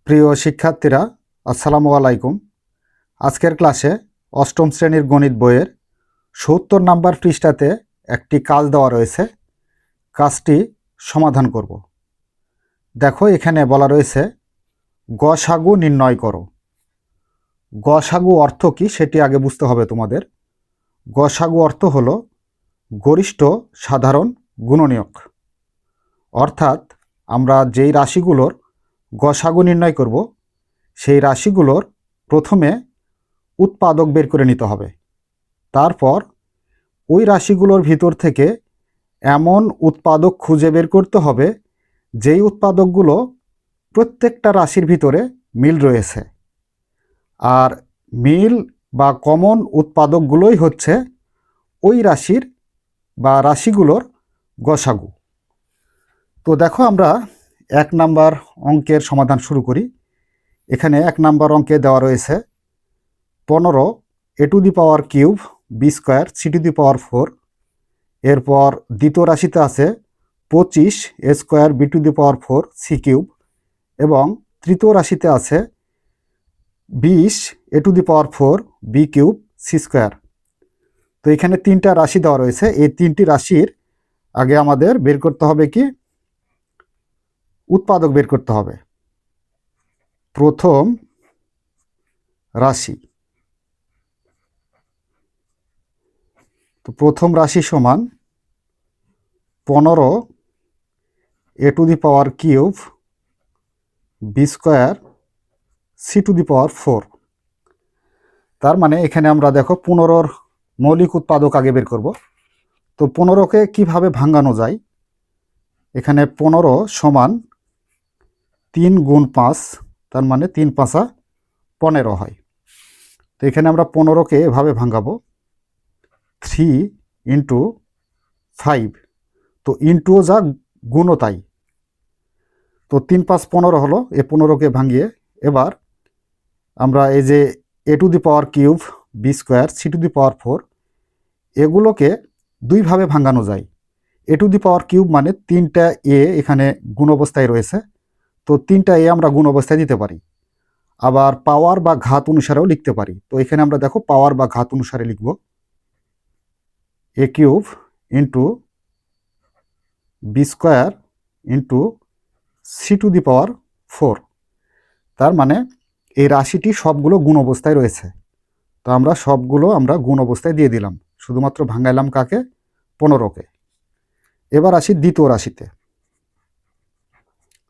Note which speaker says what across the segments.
Speaker 1: প্রিয় শিক্ষার্থীরা, আসসালামু আলাইকুম। আজকের ক্লাসে অষ্টম শ্রেণীর গণিত বইয়ের ৭০ নাম্বার পৃষ্ঠাতে একটি কাজ দেওয়া রয়েছে। কাজটি সমাধান করব। দেখো, এখানে বলা রয়েছে গসাগু নির্ণয় করো। গসাগু অর্থ কি সেটি আগে বুঝতে হবে তোমাদের। গসাগু অর্থ হলো গরিষ্ঠ সাধারণ গুণনীয়ক। অর্থাৎ আমরা যেই রাশিগুলোর গসাগু নির্ণয় করব সেই রাশিগুলোর প্রথমে উৎপাদক বের করে নিতে হবে। তারপর ওই রাশিগুলোর ভিতর থেকে এমন উৎপাদক খুঁজে বের করতে হবে যেই উৎপাদকগুলো প্রত্যেকটা রাশির ভিতরে মিল রয়েছে। আর মিল বা কমন উৎপাদকগুলোই হচ্ছে ওই রাশির বা রাশিগুলোর গসাগু। তো দেখো, আমরা ১ নাম্বার অঙ্কের সমাধান শুরু করি। এখানে ১ নাম্বার অঙ্কে দেওয়া রয়েছে 15 a⁴ b² c⁴। এরপর দ্বিতীয় রাশিতে আছে 25 a² b⁴ c³ এবং তৃতীয় রাশিতে আছে 20 a⁴ b³ c²। তো এখানে 3টা রাশি দেওয়া রয়েছে। এই 3টি রাশির আগে আমাদের বের করতে হবে কি, উৎপাদক বের করতে হবে। প্রথম রাশি, তো প্রথম রাশি সমান 15 a⁴ b² c⁴। তার মানে এখানে আমরা দেখো 15-র মৌলিক উৎপাদক আগে বের করব। তো 15কে কিভাবে ভাঙানো যায়, এখানে 15 সমান 3 গুণ 5, তার মানে 3 5 15 হয়। তো এখানে আমরা 15কে এভাবে ভাঙাবো 3 × 5। তো ইন্টুও যা, গুণও তাই। তো 3 5 15 হলো। এই 15কে ভাঙিয়ে এবার আমরা এই যে a⁴ b² c⁴ এগুলোকে দুইভাবে ভাঙানো যায়। a⁴ মানে 3টা a এখানে গুণ অবস্থায় রয়েছে, তো 3টা a আমরা গুণ অবস্থায় দিতে পারি। আবার পাওয়ার বা ঘাত অনুসারেও লিখতে পারি। তো এখানে আমরা দেখো পাওয়ার বা ঘাত অনুসারে লিখব a³ × b² × c⁴। তার মানে এই রাশিটি সবগুলো গুণ অবস্থায় রয়েছে। তো আমরা সবগুলো গুণ অবস্থায় দিয়ে দিলাম, শুধুমাত্র ভাঙাইলাম কাকে, 15কে। এবার আসি দ্বিতীয় রাশিতে।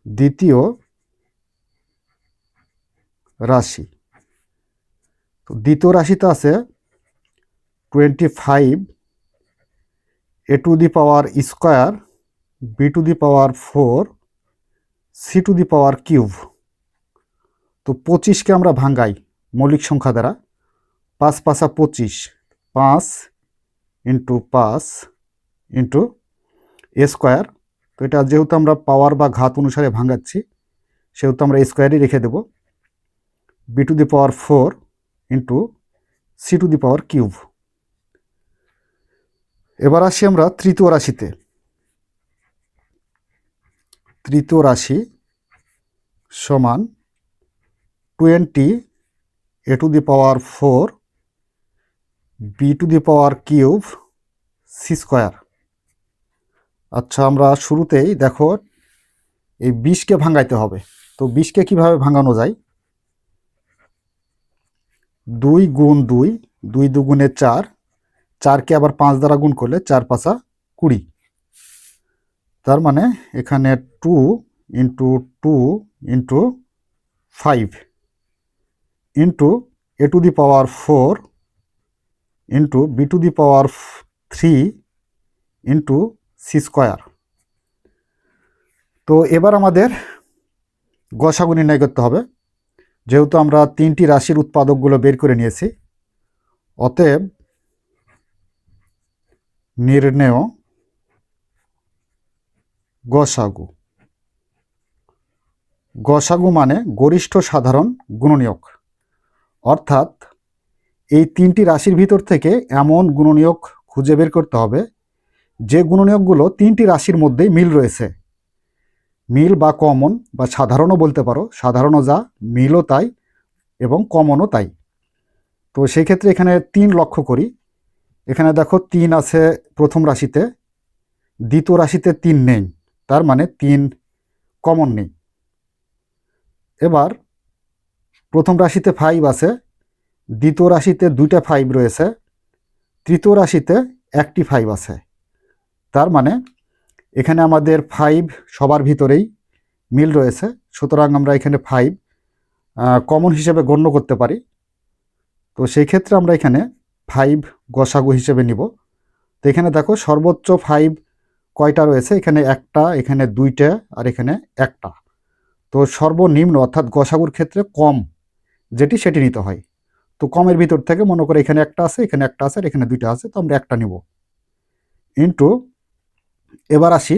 Speaker 1: দ্বিতীয় রাশি, তো দ্বিতীয় রাশিতে আছে 25 a⁴ b⁴ c⁴। তো 25কে আমরা ভাঙাই মৌলিক সংখ্যা দ্বারা। 5 5 25, 5 × 5 × a²। তো এটা যেহেতু আমরা পাওয়ার বা ঘাত অনুসারে ভাঙাচ্ছি, সেহেতু আমরা a² রেখে দেব, b⁴ × c⁴। এবার আসি আমরা তৃতীয় রাশিতে। তৃতীয় রাশি সমান 20 a⁴ b³ c²। আচ্ছা, আমরা শুরুতেই দেখো এই 20কে ভাঙাইতে হবে। তো 20কে কিভাবে ভাঙানো যায়, 2 গুণ 2, 2 2 4, 4কে আবার 5 দ্বারা গুণ করলে 4 5 20। তার মানে এখানে 2 × 2 × 5 × a⁴ × b⁴ × c²। তো এবার আমাদের গসাগু নির্ণয় করতে হবে। যেহেতু আমরা 3টি রাশির উৎপাদকগুলো বের করে নিয়েছি, অতএব নির্ণেয় গসাগু। গসাগু মানে গরিষ্ঠ সাধারণ গুণনীয়ক। অর্থাৎ এই 3টি রাশির ভিতর থেকে এমন গুণনীয়ক খুঁজে বের করতে হবে যে গুণনীয়কগুলো 3টি রাশির মধ্যেই মিল রয়েছে। মিল বা কমন বা সাধারণও বলতে পারো, সাধারণও যা মিলও তাই এবং কমনও তাই। তো সেই ক্ষেত্রে এখানে 3 লক্ষ্য করি। এখানে দেখো 3 আছে প্রথম রাশিতে, দ্বিতীয় রাশিতে 3 নেই, তার মানে 3 কমন নেই। এবার প্রথম রাশিতে 5 আছে, দ্বিতীয় রাশিতে 2টা 5 রয়েছে, তৃতীয় রাশিতে 1টি 5 আছে। তার মানে এখানে আমাদের 5 সবার ভিতরেই মিল রয়েছে, সুতরাং আমরা এখানে 5 কমন হিসেবে গণ্য করতে পারি। তো সেই ক্ষেত্রে আমরা এখানে 5 গসাগু হিসেবে নিব। তো এখানে দেখো সর্বোচ্চ 5 কয়টা রয়েছে, এখানে 1টা, এখানে 2টা আর এখানে 1টা। তো সর্বনিম্ন অর্থাৎ গসাগুর ক্ষেত্রে কম যেটি সেটি নিতে হয়। তো কমের ভিতর থেকে মনে করে এখানে 1টা আছে, এখানে 1টা আছে আর এখানে 2টা আছে, তো আমরা 1টা নিব। ইন্টু, এবার আসি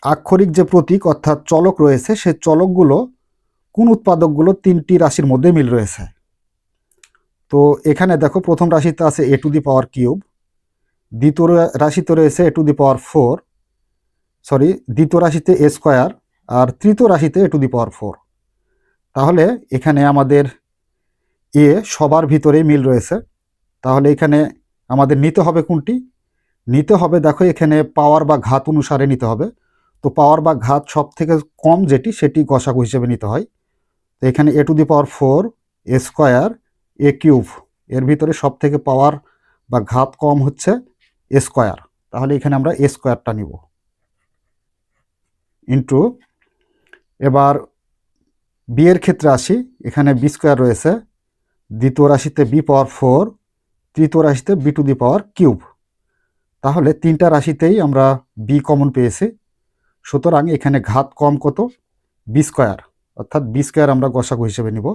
Speaker 1: আক্ষরিক যে প্রতীক অর্থাৎ চলক রয়েছে, সেই চলকগুলো কোন উৎপাদকগুলো 3টি রাশির মধ্যে মিল রয়েছে। তো এখানে দেখো প্রথম রাশিতে আছে a two the power cube, দ্বিতীয় রাশিতে রয়েছে a টু দি পাওয়ার 4, দ্বিতীয় রাশিতে a স্কোয়ার, আর তৃতীয় রাশিতে a টু দি পাওয়ার 4। তাহলে এখানে আমাদের এ সবার ভিতরেই মিল রয়েছে। তাহলে এখানে আমাদের নিতে হবে কোনটি? নিতে হবে দেখো এখানে পাওয়ার বা ঘাত অনুসারে নিতে হবে। তো পাওয়ার বা ঘাত সব থেকে কম যেটি সেটি গসাগু হিসেবে নিতে হয়। তো এখানে a two the power 4, a square, a cube, এর ভিতরে সব থেকে পাওয়ার বা ঘাত কম হচ্ছে a স্কোয়ার। তাহলে এখানে আমরা a স্কোয়ারটা নিব। ইন্টু, এবার বি এর ক্ষেত্রে আসি। এখানে বি স্কোয়ার রয়েছে, দ্বিতীয় রাশিতে বি পাওয়ার 4, তৃতীয় রাশিতে B to the power cube. তাহলে 3টা রাশিতেই আমরা বি কমন পেয়েছি, সুতরাং এখানে ঘাত কম কত? বি স্কোয়ার, অর্থাৎ বি স্কোয়ার আমরা গসাগু হিসেবে নিব।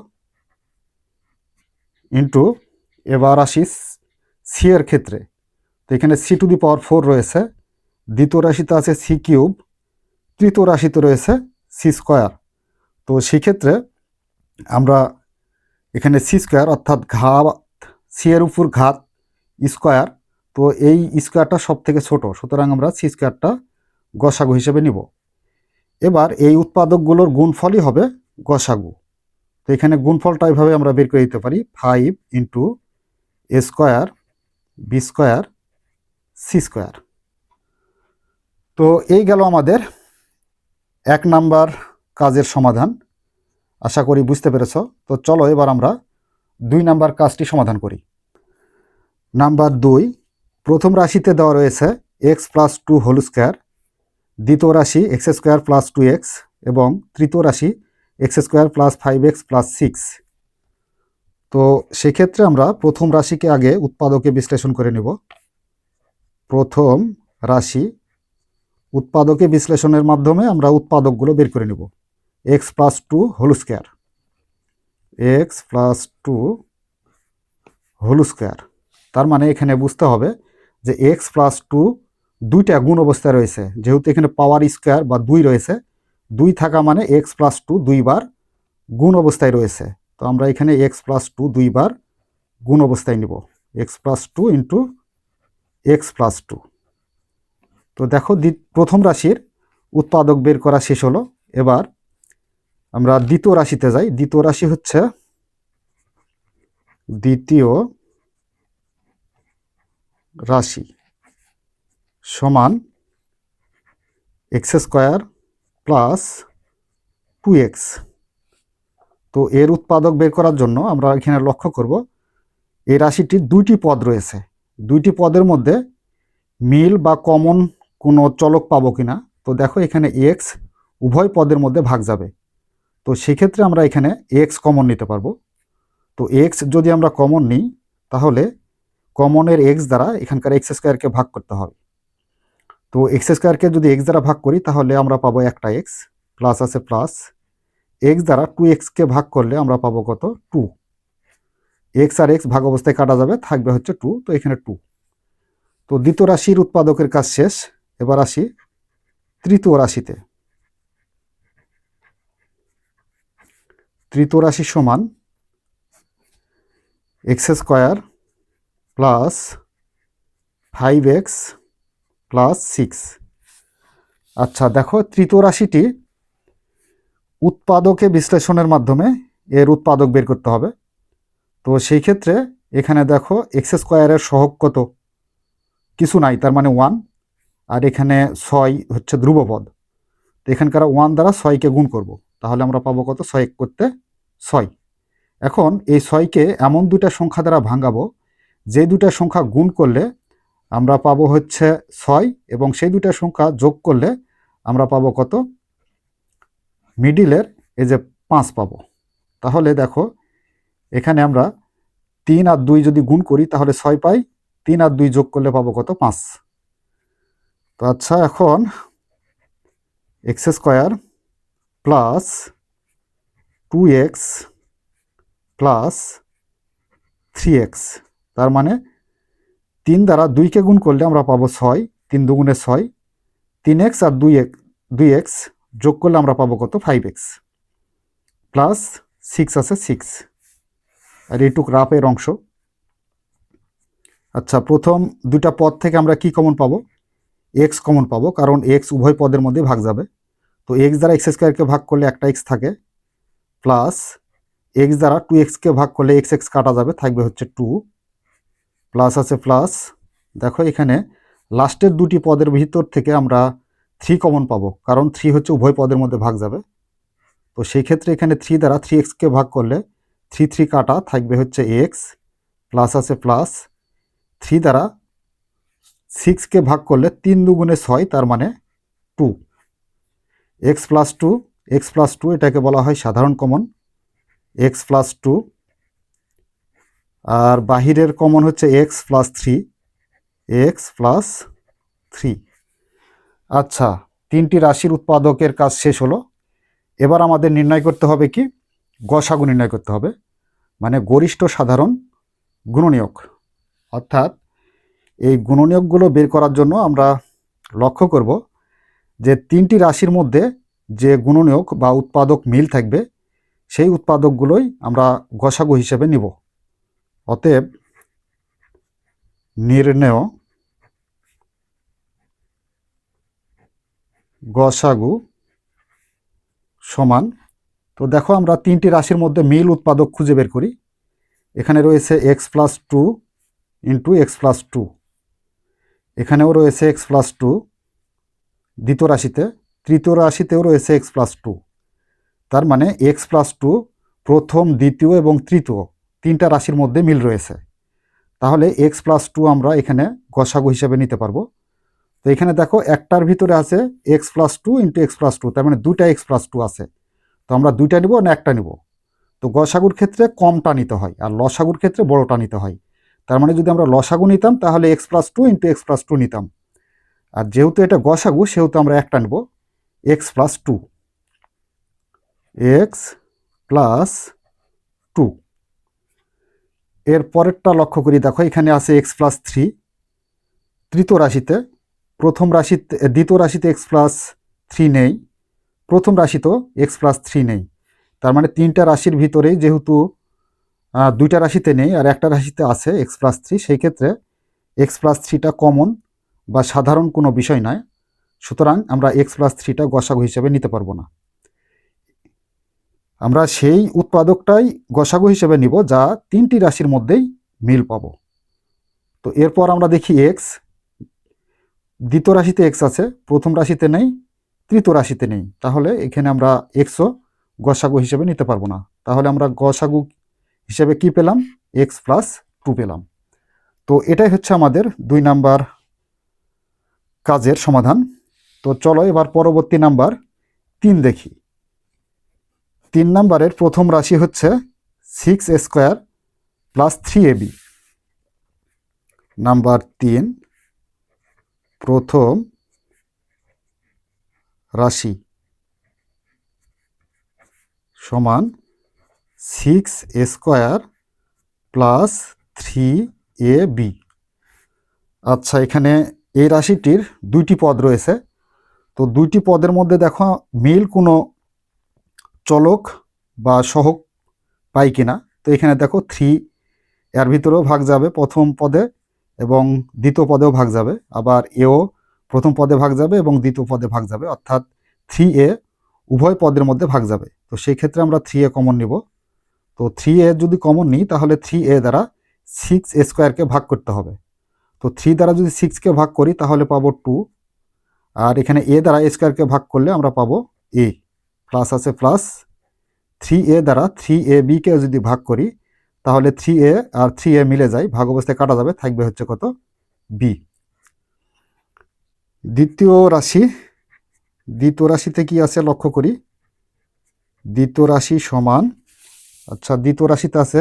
Speaker 1: ইন্টু, এবার আসি সি এর ক্ষেত্রে। তো এখানে সি টু দি পাওয়ার 4 রয়েছে, দ্বিতীয় রাশিতে আছে সি কিউব, তৃতীয় রাশিতে রয়েছে সি স্কোয়ার। তো সেক্ষেত্রে আমরা এখানে সি স্কোয়ার অর্থাৎ ঘাত, সি এর উপর ঘাত স্কোয়ার, তো এই স্কোয়ারটা সব থেকে ছোট, সুতরাং আমরা সি স্কোয়ারটা গসাগু হিসেবে নিব। এবার এই উৎপাদকগুলোর গুণফলই হবে গসাগু। তো এখানে গুণফলটা এইভাবে আমরা বের করে দিতে পারি, 5 into A square, B square, C square. তো এই গেল আমাদের 1 নাম্বার কাজের সমাধান। আশা করি বুঝতে পেরেছ। তো চলো এবার আমরা 2 নাম্বার কাজটি সমাধান করি। নাম্বার 2, প্রথম রাশিতে দেওয়া রয়েছে এক্স প্লাস 2 হোল স্কোয়ার, দ্বিতীয় রাশি এক্স স্কোয়ার প্লাস 2x এবং তৃতীয় রাশি x square plus 5x plus 6। তো সেক্ষেত্রে আমরা প্রথম রাশিকে আগে উৎপাদকে বিশ্লেষণ করে নেব। প্রথম রাশি উৎপাদকে বিশ্লেষণের মাধ্যমে আমরা উৎপাদকগুলো বের করে নেব। X plus 2 whole square, X plus 2 whole square. তার মানে এখানে বুঝতে হবে যে এক্স প্লাস 2 দুইটা গুণ অবস্থায় রয়েছে, যেহেতু এখানে পাওয়ার স্কোয়ার বা 2 রয়েছে, 2 থাকা মানে এক্স প্লাস 2 দুইবার গুণ অবস্থায় রয়েছে। তো আমরা এখানে এক্স প্লাস 2 দুইবার গুণ অবস্থায় নিব, x plus 2 into x plus 2। তো দেখো প্রথম রাশির উৎপাদক বের করা শেষ হলো। এবার আমরা দ্বিতীয় রাশিতে যাই। দ্বিতীয় রাশি হচ্ছে দ্বিতীয় রাশি সমান এক্স স্কোয়ার প্লাস 2x। তো এর উৎপাদক বের করার জন্য আমরা এখানে লক্ষ্য করব এই রাশিটির 2টি পদ রয়েছে। 2টি পদের মধ্যে মিল বা কমন কোনো চলক পাবো কিনা। তো দেখো এখানে x উভয় পদের মধ্যে ভাগ যাবে, তো সেক্ষেত্রে আমরা এখানে x কমন নিতে পারবো। তো x যদি আমরা কমন নিই তাহলে কমনের x দ্বারা এখানকার এক্স স্কোয়ারকে ভাগ করতে হবে। তো এক্স স্কোয়ারকে যদি x দ্বারা ভাগ করি তাহলে আমরা পাবো একটা x, প্লাস আছে প্লাস, x দ্বারা 2xকে ভাগ করলে আমরা পাবো কত? 2। x আর x ভাগ অবস্থায় কাটা যাবে, থাকবে হচ্ছে 2। তো এখানে 2। তো দ্বিতীয় রাশির উৎপাদকের কাজ শেষ। এবার আসি তৃতীয় রাশিতে। তৃতীয় রাশি সমান x square plus 5x plus 6। আচ্ছা দেখো, তৃতীয় রাশিটি উৎপাদকে বিশ্লেষণের মাধ্যমে এর উৎপাদক বের করতে হবে। তো সেই ক্ষেত্রে এখানে দেখো এক্স স্কোয়ারের সহগ কত, কিছু নাই, তার মানে 1, আর এখানে 6 হচ্ছে ধ্রুবপদ। তো এখানকার 1 দ্বারা 6কে গুণ করব, তাহলে আমরা পাবো কত, 6 করতে 6। এখন এই 6কে এমন দুইটা সংখ্যা দ্বারা ভাঙাবো যে দুইটা সংখ্যা গুণ করলে আমরা পাবো হচ্ছে 6, এবং সেই দুইটা সংখ্যা যোগ করলে আমরা পাবো কত, মিডিলের এই যে 5 পাবো। তাহলে দেখো এখানে আমরা 3 আর 2 যদি গুণ করি তাহলে 6 পাই, 3 আর 2 যোগ করলে পাবো কত, 5। তো আচ্ছা, এখন x square plus 2x plus 3x, তার মানে 3 দ্বারা 2কে গুণ করলে আমরা পাবো 6, 3 দুগুণে 6, 3x আর 2x যোগ করলে আমরা পাবো কত, 5x প্লাস 6 আছে 6, আর এইটুক রাফের অংশ। আচ্ছা, প্রথম দুইটা পদ থেকে আমরা কি কমন পাবো, x কমন পাবো, কারণ x উভয় পদের মধ্যে ভাগ যাবে। তো x দ্বারা এক্স স্কোয়ারকে ভাগ করলে একটা x থাকে, প্লাস x দ্বারা 2xকে ভাগ করলে x কাটা যাবে, থাকবে হচ্ছে 2, প্লাস আছে প্লাস। দেখো এখানে লাস্টের দুটি পদের ভিতর থেকে আমরা 3 কমন পাবো, কারণ 3 হচ্ছে উভয় পদের মধ্যে ভাগ যাবে। তো সেই ক্ষেত্রে এখানে 3 দ্বারা 3xকে ভাগ করলে 3 কাটা, থাকবে হচ্ছে x, প্লাস আছে প্লাস। 3 দ্বারা 6কে ভাগ করলে 3 দুগুণে 6, তার মানে 2, x প্লাস 2, x প্লাস 2 এটাকে বলা হয় সাধারণ কমন, x প্লাস 2, আর বাহিরের কমন হচ্ছে x প্লাস 3, x প্লাস 3। আচ্ছা, 3টি রাশির উৎপাদকের কাজ শেষ হলো। এবার আমাদের নির্ণয় করতে হবে কি, গসাগু নির্ণয় করতে হবে, মানে গরিষ্ঠ সাধারণ গুণনীয়ক। অর্থাৎ এই গুণনীয়কগুলো বের করার জন্য আমরা লক্ষ্য করব যে 3টি রাশির মধ্যে যে গুণনীয়ক বা উৎপাদক মিল থাকবে সেই উৎপাদকগুলোই আমরা গসাগু হিসেবে নিব। অতএব নির্ণেয় গসাগু সমান, তো দেখো আমরা 3টি রাশির মধ্যে মিল উৎপাদক খুঁজে বের করি। এখানে রয়েছে x plus 2 into x plus 2, এখানেও রয়েছে এক্স প্লাস 2 দ্বিতীয় রাশিতে, তৃতীয় রাশিতেও রয়েছে এক্স প্লাস 2, তার মানে এক্স প্লাস 2 প্রথম, দ্বিতীয় এবং তৃতীয় 3টা রাশির মধ্যে মিল রয়েছে। তাহলে এক্স প্লাস 2 আমরা এখানে গসাগু হিসেবে নিতে পারবো। তো এখানে দেখো একটার ভিতরে আছে x plus 2 into x plus 2, তার মানে 2টা এক্স প্লাস 2 আছে। তো আমরা 2টা নিব না একটা নিব, তো গসাগুর ক্ষেত্রে কমটা নিতে হয় আর লসাগুর ক্ষেত্রে বড়টা নিতে হয়। তার মানে যদি আমরা লসাগু নিতাম তাহলে x plus 2 into x plus 2 নিতাম, আর যেহেতু এটা গসাগু সেহেতু আমরা একটা নিব, এক্স প্লাস 2, এক্স প্লাস 2। এর পরেরটা লক্ষ্য করি, দেখো এখানে আছে এক্স প্লাস 3 তৃতীয় রাশিতে, প্রথম রাশিতে, দ্বিতীয় রাশিতে এক্স প্লাস 3 নেই, প্রথম রাশিতেও এক্স প্লাস 3 নেই। তার মানে 3টা রাশির ভিতরেই যেহেতু 2টা রাশিতে নেই আর একটা রাশিতে আছে এক্স প্লাস 3, সেই ক্ষেত্রে এক্স প্লাস 3টা কমন বা সাধারণ কোনো বিষয় নয়, সুতরাং আমরা এক্স প্লাস 3টা গসাগু হিসেবে নিতে পারবো না। আমরা সেই উৎপাদকটাই গসাগু হিসেবে নিব যা 3টি রাশির মধ্যেই মিল পাবো। তো এরপর আমরা দেখি এক্স, দ্বিতীয় রাশিতে এক্স আছে, প্রথম রাশিতে নেই, তৃতীয় রাশিতে নেই, তাহলে এখানে আমরা এক্সও গসাগু হিসেবে নিতে পারবো না। তাহলে আমরা গসাগু হিসেবে কি পেলাম, এক্স প্লাস 2 পেলাম। তো এটাই হচ্ছে আমাদের 2 নাম্বার কাজের সমাধান। তো চলো এবার পরবর্তী নাম্বার 3 দেখি। 3 নাম্বারের প্রথম রাশি হচ্ছে 6a square plus 3ab। Number 3 প্রথম রাশি সমান 6a স্কোয়ার প্লাস 3ab। আচ্ছা, এখানে এই রাশিটির 2টি পদ রয়েছে। তো 2টি পদের মধ্যে দেখো মিল কোনো চলক বা সহগ পাই কিনা। তো এখানে দেখো 3 এর ভিতরেও ভাগ যাবে প্রথম পদে এবং দ্বিতীয় পদেও ভাগ যাবে, আবার এও প্রথম পদে ভাগ যাবে এবং দ্বিতীয় পদে ভাগ যাবে, অর্থাৎ 3a উভয় পদের মধ্যে ভাগ যাবে। তো সেই ক্ষেত্রে আমরা 3a কমন নিব। তো 3a যদি কমন নিই তাহলে 3a দ্বারা 6a স্কোয়ারকে ভাগ করতে হবে। তো 3 দ্বারা যদি 6কে ভাগ করি তাহলে পাবো 2, আর এখানে a দ্বারা a স্কোয়ারকে ভাগ করলে আমরা পাবো a, প্লাস আছে প্লাস 3a দ্বারা 3ab-কে যদি ভাগ করি তাহলে 3a আর 3a মিলে যায়, ভাগ অবস্থায় কাটা যাবে, থাকবে হচ্ছে কত b। দ্বিতীয় রাশিতে কি আছে লক্ষ্য করি। দ্বিতীয় রাশি সমান, দ্বিতীয় রাশিতে আছে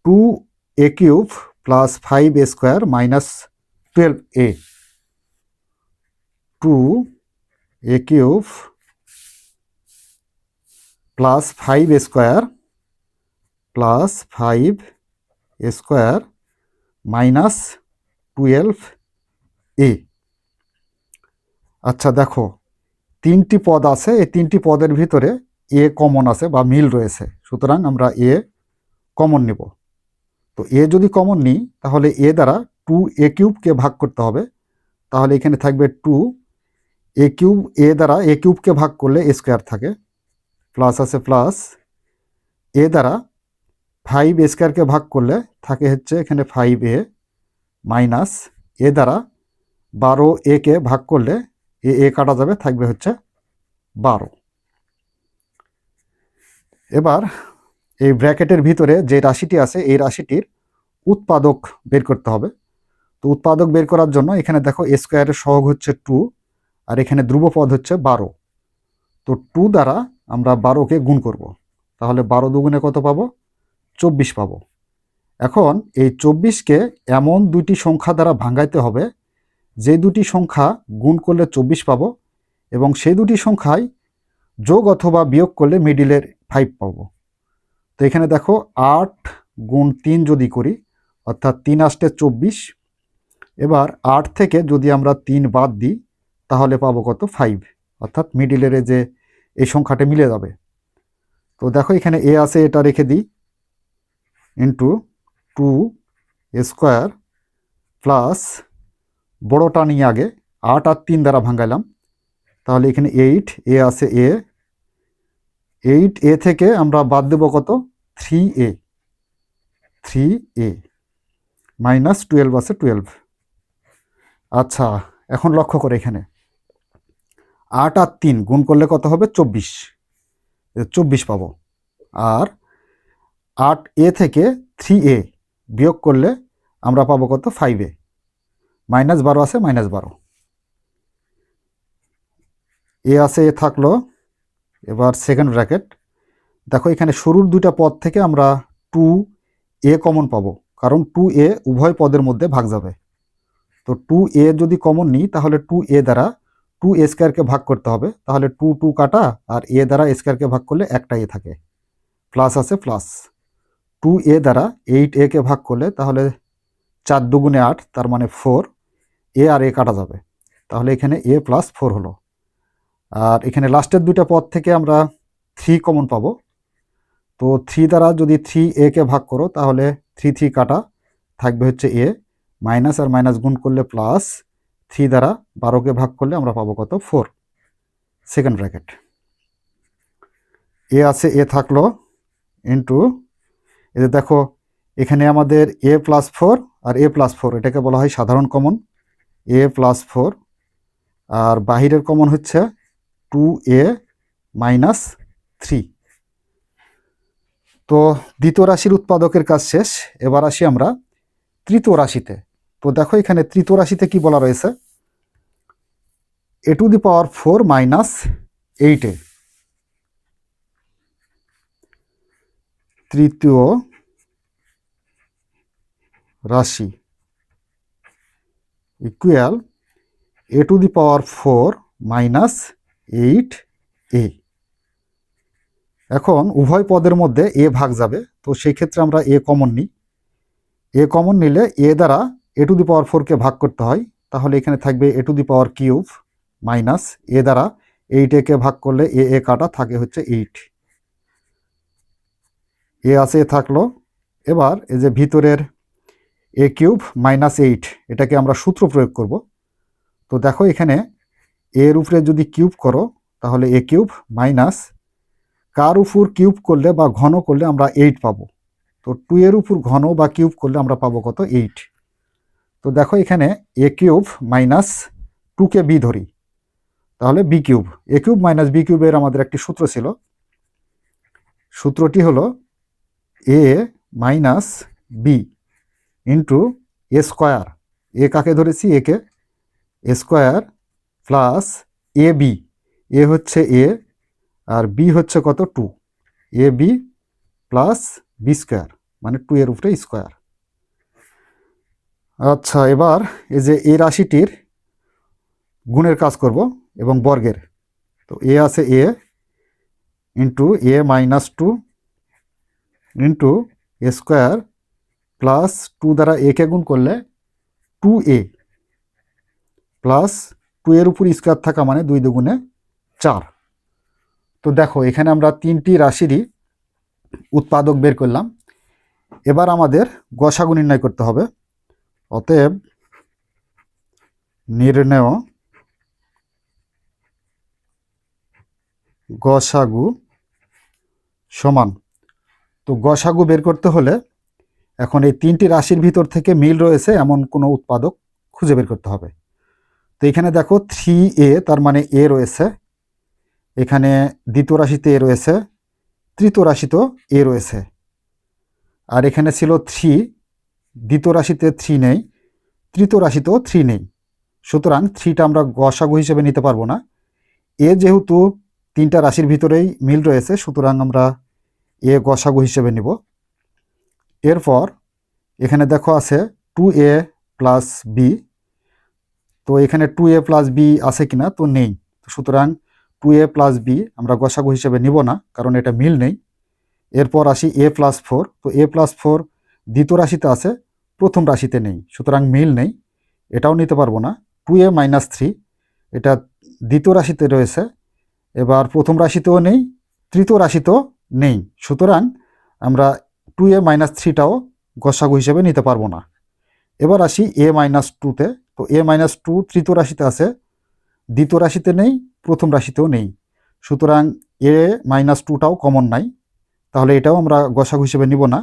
Speaker 1: 2a³ plus 5a square minus 12a। 2a³ plus 5a square plus 5a square minus 12a। দেখো তিনটি পদ আছে, এই তিনটি পদের ভিতরে এ কমন আছে বা মিল রয়েছে, সুতরাং আমরা এ কমন নিব। তো এ যদি কমন নিই তাহলে এ দ্বারা 2a³ ভাগ করতে হবে, তাহলে এখানে থাকবে 2a³। এ দ্বারা a³ ভাগ করলে a স্কোয়ার থাকে, প্লাস আছে প্লাস এ দ্বারা 5a স্কোয়ারকে ভাগ করলে থাকে হচ্ছে এখানে 5a মাইনাস এ দ্বারা 12a-কে ভাগ করলে এ কাটা যাবে, থাকবে হচ্ছে 12। এবার এই ব্র্যাকেটের ভিতরে যে রাশিটি আছে এই রাশিটির উৎপাদক বের করতে হবে। তো উৎপাদক বের করার জন্য এখানে দেখো a স্কোয়ারের সহগ হচ্ছে 2 আর এখানে ধ্রুবপদ হচ্ছে 12। তো 2 দ্বারা আমরা 12-কে গুণ করব, তাহলে 12 দুগুণে কত পাবো 24 পাবো। এখন এই 24-কে এমন দুইটি সংখ্যা দ্বারা ভাঙাইতে হবে যে দুটি সংখ্যা গুণ করলে 24 পাবো এবং সেই দুটি সংখ্যায় যোগ অথবা বিয়োগ করলে মিডিলের 5 পাবো। তো এখানে দেখো 8 গুণ 3 যদি করি অর্থাৎ 3 আসতে 24। এবার 8 থেকে যদি আমরা 3 বাদ দিই তাহলে পাবো কত 5, অর্থাৎ মিডিলের যে এই সংখ্যাটা মিলে যাবে। তো দেখো এখানে এ আছে, এটা রেখে দিই, ইন্টু 2a স্কোয়ার প্লাস বড়টা নিয়ে আগে 8 আর 3 দ্বারা ভাঙাইলাম, তাহলে এখানে 8, এ আছে এ, 8a থেকে আমরা বাদ দেব কত 3a মাইনাস 12 আছে 12। এখন লক্ষ্য করে এখানে 8 আর 3 গুণ করলে কত হবে 24 পাবো, আর 8a থেকে 3a বিয়োগ করলে আমরা পাবো কত 5a, মাইনাস 12 আছে মাইনাস 12, এ আছে এ থাকলো। এবার সেকেন্ড ব্র্যাকেট, দেখো এখানে শুরুর দুইটা পদ থেকে আমরা 2a কমন পাবো, কারণ 2a উভয় পদের মধ্যে ভাগ যাবে। তো 2a যদি কমন নিই তাহলে 2a দ্বারা 2a স্কোয়ারকে ভাগ করতে হবে, তাহলে 2 কাটা আর a দ্বারা a স্কোয়ারকে ভাগ করলে একটা a থাকে, প্লাস আছে প্লাস 2a দ্বারা 8a-কে ভাগ করলে তাহলে 4 দুগুণে 8, তার মানে 4, a আর a কাটা যাবে, তাহলে এখানে a প্লাস 4 হলো। আর এখানে লাস্টের দুইটা পদ থেকে আমরা 3 কমন পাবো। তো 3 দ্বারা যদি 3a-কে ভাগ করো তাহলে 3 কাটা থাকবে হচ্ছে a, মাইনাস আর মাইনাস গুণ করলে প্লাস, 3 দ্বারা 12-কে ভাগ করলে আমরা পাবো কত 4, সেকেন্ড ব্র্যাকেট। এ আছে এ থাকলো, ইন্টু এই দেখো এখানে আমাদের a প্লাস 4 আর a প্লাস 4, এটাকে বলা হয় সাধারণ কমন, a প্লাস 4, আর বাহিরের কমন হচ্ছে 2a মাইনাস 3। তো দ্বিতীয় রাশির উৎপাদকের কাজ শেষ। এবার আসি আমরা তৃতীয় রাশিতে। তো দেখো এখানে তৃতীয় রাশিতে কি বলা রয়েছে, a⁴ মাইনাস 8a। তৃতীয় রাশি ইকুয়াল a⁴ মাইনাস 8a। এখন উভয় পদের মধ্যে a ভাগ যাবে, তো সেই ক্ষেত্রে আমরা a কমন নিই। a কমন নিলে a দ্বারা a⁴কে ভাগ করতে হয়, তাহলে এখানে থাকবে a³ মাইনাস a দ্বারা 8a-কে ভাগ করলে a কাটা থাকে হচ্ছে 8, এ আছে এ থাকলো। এবার এই যে ভিতরের a³ মাইনাস 8, এটাকে আমরা সূত্র প্রয়োগ করব। তো দেখো এখানে এর উপরে যদি কিউব করো তাহলে এ কিউব মাইনাস কার উপর কিউব করলে বা ঘন করলে আমরা 8 পাবো। তো 2 এর উপর ঘন বা কিউব করলে আমরা পাবো কত? 8। তো দেখো এখানে এ কিউব মাইনাস 2কে বি ধরি, তাহলে বি কিউব। এ কিউব মাইনাস বি কিউবের আমাদের একটি সূত্র ছিল, সূত্রটি হলো এ minus B into A square. এ কাকে ধরেছি? একে। এ স্কোয়ার প্লাস এ বি। এ হচ্ছে এ আর বি হচ্ছে কত? 2। A B plus B square মানে 2 এর উপরে স্কোয়ার। আচ্ছা, এবার এই যে এই রাশিটির গুণের কাজ করব এবং বর্গের। তো এ আছে এ into A minus 2 into A square plus 2 দ্বারা একে গুণ করলে 2a প্লাস 2 এর উপর স্কোয়ার থাকা মানে 2 দুগুণে 4। তো দেখো এখানে আমরা 3টি রাশিরই উৎপাদক বের করলাম। এবার আমাদের গসাগু নির্ণয় করতে হবে। অতএব নির্ণয় গসাগু সমান। তো গসাগু বের করতে হলে এখন এই 3টি রাশির ভিতর থেকে মিল রয়েছে এমন কোনো উৎপাদক খুঁজে বের করতে হবে। তো এখানে দেখো 3a, তার মানে এ রয়েছে, এখানে দ্বিতীয় রাশিতে এ রয়েছে, তৃতীয় রাশিতেও এ রয়েছে। আর এখানে ছিল 3, দ্বিতীয় রাশিতে 3 নেই, তৃতীয় রাশিতেও 3 নেই। সুতরাং 3টা আমরা গসাগু হিসেবে নিতে পারবো না। এ যেহেতু 3টা রাশির ভিতরেই মিল রয়েছে, সুতরাং আমরা এ গসাগু হিসেবে নিব। এরপর এখানে দেখো আছে 2a প্লাস বি। তো এখানে 2a প্লাস বি আছে কিনা? তো নেই। সুতরাং 2a প্লাস বি আমরা গসাগু হিসেবে নিব না, কারণ এটা মিল নেই। এরপর আসি a প্লাস 4। তো a প্লাস 4 দ্বিতীয় রাশিতে আছে, প্রথম রাশিতে নেই, সুতরাং মিল নেই, এটাও নিতে পারবো না। 2a মাইনাস 3, এটা দ্বিতীয় রাশিতে রয়েছে, এবার প্রথম রাশিতেও নেই, তৃতীয় রাশিতেও নেই, সুতরাং আমরা 2a মাইনাস 3টাও গসাগু হিসেবে নিতে পারবো না। এবার আসি a মাইনাস 2তে। তো a মাইনাস 2 তৃতীয় রাশিতে আছে, দ্বিতীয় রাশিতে নেই, প্রথম রাশিতেও নেই, সুতরাং a মাইনাস 2টাও কমন নাই, তাহলে এটাও আমরা গসাগু হিসেবে নিব না।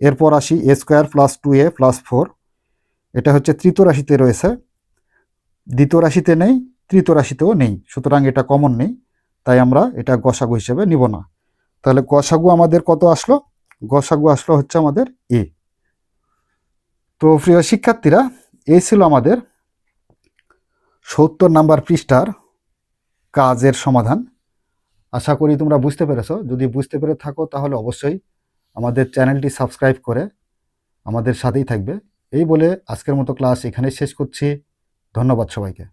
Speaker 1: এরপর আসি এ স্কোয়ার প্লাস 2a প্লাস 4, এটা হচ্ছে তৃতীয় রাশিতে রয়েছে, দ্বিতীয় রাশিতে নেই, তৃতীয় রাশিতেও নেই, সুতরাং এটা কমন নেই, তাই আমরা এটা গসাগু হিসেবে নিব না। তাহলে গসাগু আমাদের কত আসলো? গসাগু আসলো হচ্ছে আমাদের এ। তো প্রিয় শিক্ষার্থীরা, এই ছিল আমাদের 70 নাম্বার পৃষ্ঠার কাজের সমাধান। আশা করি তোমরা বুঝতে পেরেছো। যদি বুঝতে পেরে থাকো তাহলে অবশ্যই আমাদের চ্যানেলটি সাবস্ক্রাইব করে আমাদের সাথেই থাকবে। এই বলে আজকের মতো ক্লাস এখানেই শেষ করছি। ধন্যবাদ সবাইকে।